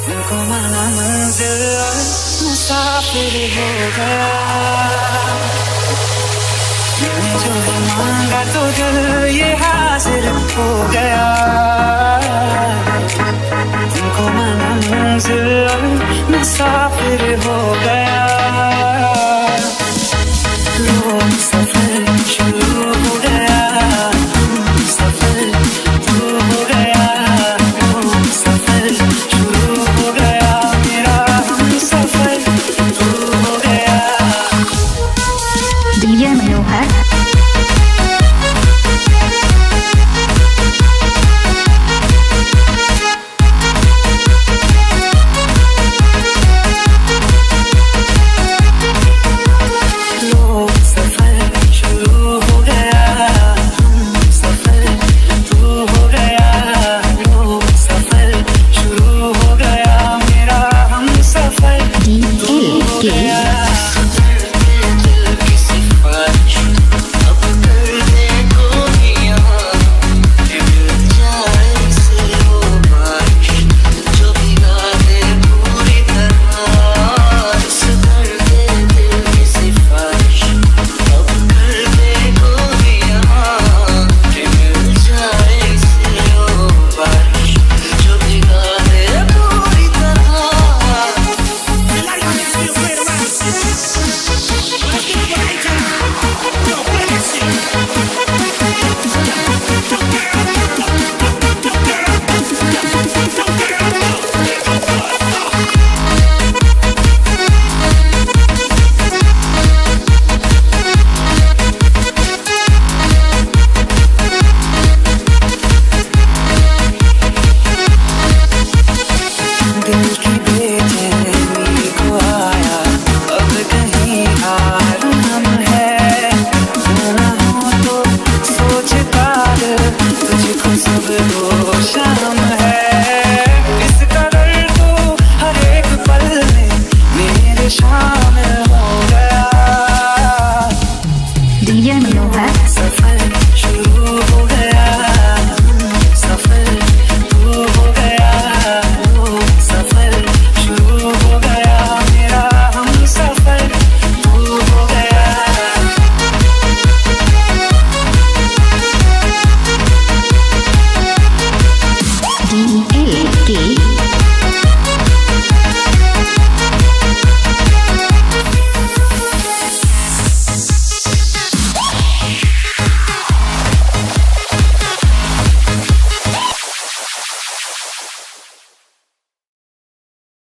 तुमको माना मंजिल और मुसाफिर हो गया। मैंने जो है मांगा तो दिल ये हाजिर हो गया। तुमको माना मंजिल और मुसाफिर हो गया। लो सफर शुरू हो गया, सफर तू हो गया। लो सफर शुरू हो गया, मेरा हम सफर तू हो गया। डीजे मनोहर DLK